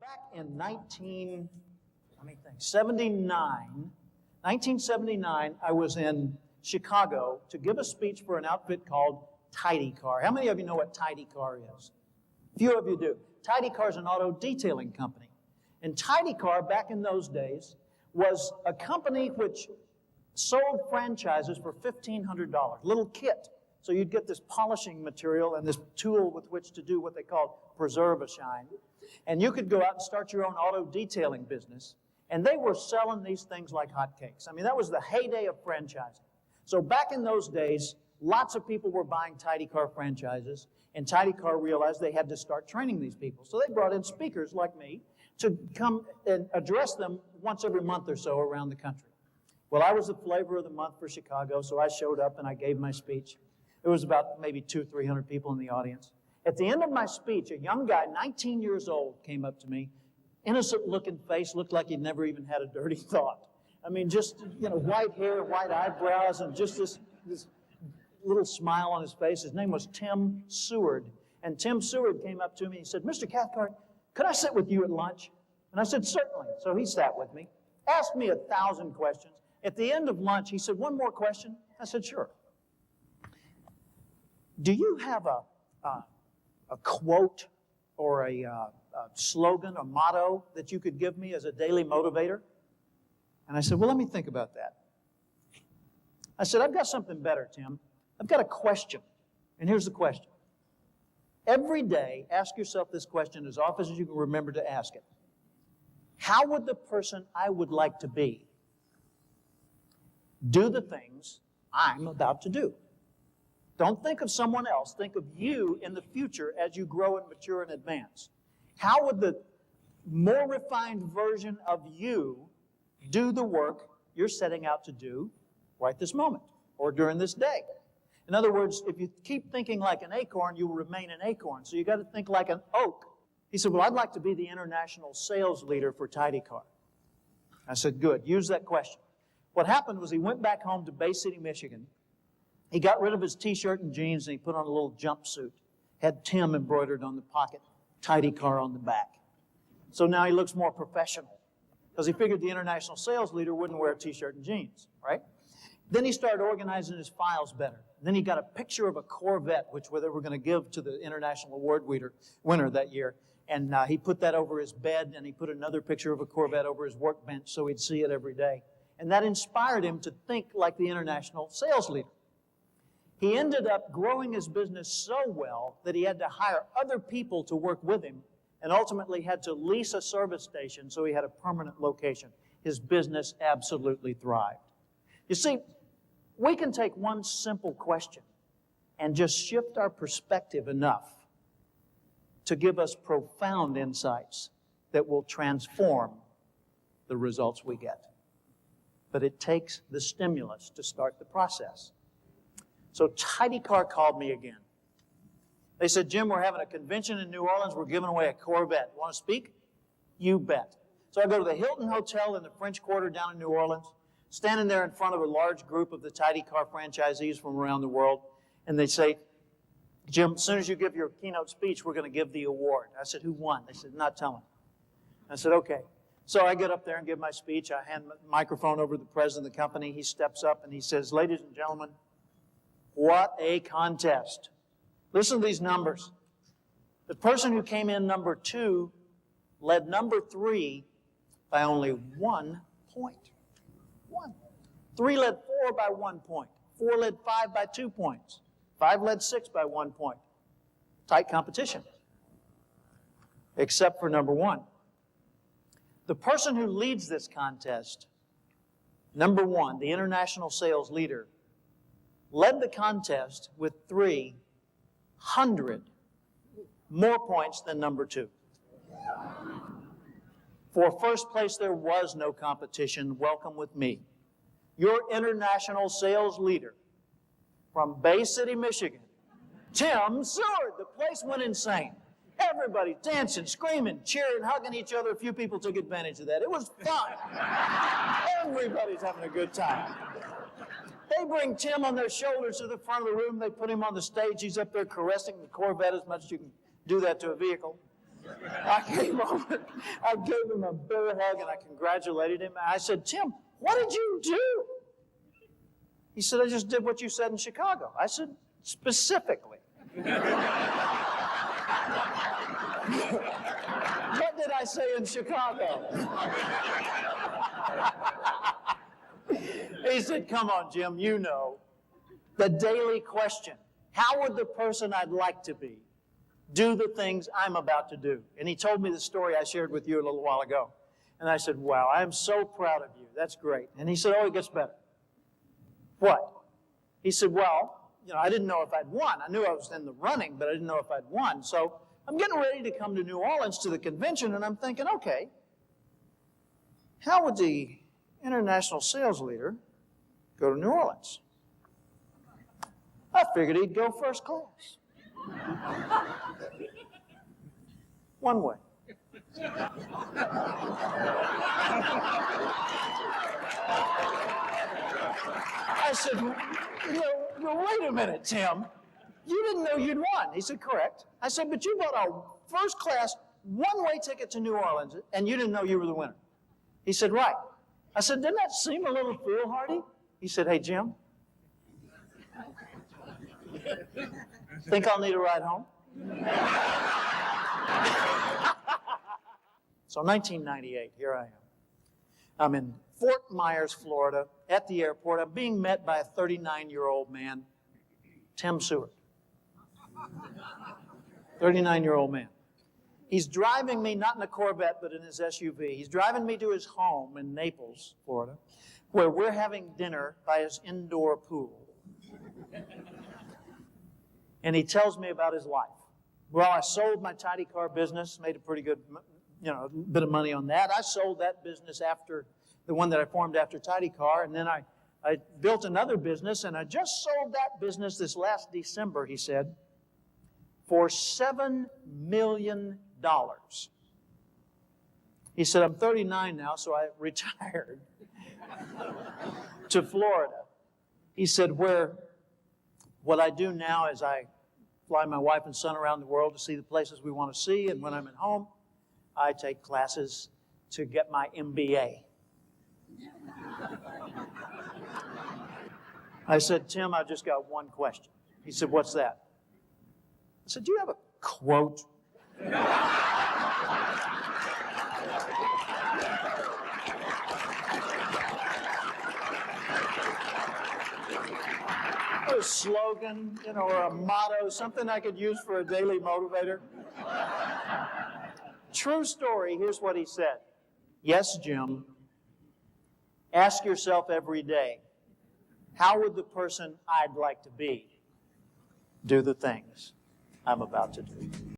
Back in 1979, I was in Chicago to give a speech for an outfit called Tidy Car. How many of you know what Tidy Car is? Few of you do. Tidy Car is an auto detailing company. And Tidy Car, back in those days, was a company which sold franchises for $1,500, little kit. So you'd get this polishing material and this tool with which to do what they called preserve-a-shine. And you could go out and start your own auto detailing business. And they were selling these things like hotcakes. I mean, that was the heyday of franchising. So back in those days, lots of people were buying Tidy Car franchises, and Tidy Car realized they had to start training these people. So they brought in speakers like me to come and address them once every month or so around the country. Well, I was the flavor of the month for Chicago, so I showed up and I gave my speech. There was about maybe 200-300 people in the audience. At the end of my speech, a young guy, 19 years old, came up to me, innocent-looking face, looked like he'd never even had a dirty thought. I mean, just, white hair, white eyebrows, and just this little smile on his face. His name was Tim Seward. And Tim Seward came up to me and he said, "Mr. Cathcart, could I sit with you at lunch?" And I said, "Certainly." So he sat with me, asked me 1,000 questions. At the end of lunch, he said, "One more question?" I said, "Sure." "Do you have a quote or a slogan, a motto that you could give me as a daily motivator?" And I said, "Well, let me think about that." I said, "I've got something better, Tim. I've got a question. And here's the question. Every day, ask yourself this question as often as you can remember to ask it. How would the person I would like to be do the things I'm about to do?" Don't think of someone else. Think of you in the future as you grow and mature and advance. How would the more refined version of you do the work you're setting out to do right this moment or during this day? In other words, if you keep thinking like an acorn, you will remain an acorn. So you got to think like an oak. He said, "Well, I'd like to be the international sales leader for Tidy Car." I said, "Good. Use that question." What happened was he went back home to Bay City, Michigan. He got rid of his T-shirt and jeans and he put on a little jumpsuit. Had Tim embroidered on the pocket, Tidy Car on the back. So now he looks more professional because he figured the international sales leader wouldn't wear a T-shirt and jeans, right? Then he started organizing his files better. Then he got a picture of a Corvette, which they were going to give to the international award winner that year. And he put that over his bed, and he put another picture of a Corvette over his workbench so he'd see it every day. And that inspired him to think like the international sales leader. He ended up growing his business so well that he had to hire other people to work with him and ultimately had to lease a service station so he had a permanent location. His business absolutely thrived. You see, we can take one simple question and just shift our perspective enough to give us profound insights that will transform the results we get. But it takes the stimulus to start the process. So Tidy Car called me again. They said, "Jim, we're having a convention in New Orleans. We're giving away a Corvette. Want to speak?" You bet. So I go to the Hilton Hotel in the French Quarter down in New Orleans, standing there in front of a large group of the Tidy Car franchisees from around the world, and they say, "Jim, as soon as you give your keynote speech, we're going to give the award." I said, "Who won?" They said, "Not telling." I said, "Okay." So I get up there and give my speech. I hand the microphone over to the president of the company. He steps up and he says, "Ladies and gentlemen, what a contest. Listen to these numbers. The person who came in number 2 led number 3 by only 1 point. 1. 3 led 4 by 1 point. 4 led 5 by 2 points. 5 led 6 by 1 point. Tight competition. Except for number 1. The person who leads this contest, number 1, the international sales leader, led the contest with 300 more points than number 2. For first place, there was no competition. Welcome with me. Your international sales leader from Bay City, Michigan, Tim Seward. The place went insane. Everybody dancing, screaming, cheering, hugging each other. A few people took advantage of that. It was fun. Everybody's having a good time. They bring Tim on their shoulders to the front of the room. They put him on the stage. He's up there caressing the Corvette as much as you can do that to a vehicle. I came over, I gave him a bear hug, and I congratulated him. I said, Tim, what did you do? He said, I just did what you said in Chicago. I said, specifically. What did I say in Chicago? He said, come on, Jim, you know. The daily question, how would the person I'd like to be do the things I'm about to do? And he told me the story I shared with you a little while ago. And I said, wow, I'm so proud of you. That's great. And he said, oh, it gets better. What? He said, well, I didn't know if I'd won. I knew I was in the running, but I didn't know if I'd won. So I'm getting ready to come to New Orleans to the convention, and I'm thinking, okay, how would the international sales leader go to New Orleans? I figured he'd go first class. One way. I said, wait a minute, Tim. You didn't know you'd won. He said, correct. I said, but you bought a first class, one-way ticket to New Orleans, and you didn't know you were the winner. He said, right. I said, didn't that seem a little foolhardy? He said, hey, Jim, think I'll need a ride home? So 1998, here I am. I'm in Fort Myers, Florida, at the airport. I'm being met by a 39-year-old man, Tim Seward. 39-year-old man. He's driving me, not in a Corvette, but in his SUV. He's driving me to his home in Naples, Florida, where we're having dinner by his indoor pool. And he tells me about his life. Well, I sold my tidy car business, made a pretty good, bit of money on that. I sold that business after the one that I formed after Tidy Car, and then I built another business, and I just sold that business this last December, he said, for $7 million. He said, I'm 39 now, so I retired to Florida. He said, what I do now is I fly my wife and son around the world to see the places we want to see, and when I'm at home, I take classes to get my MBA. I said, Tim, I've just got one question. He said, what's that? I said, do you have a quote? A slogan, or a motto, something I could use for a daily motivator. True story, here's what he said. Yes, Jim, ask yourself every day, how would the person I'd like to be do the things I'm about to do?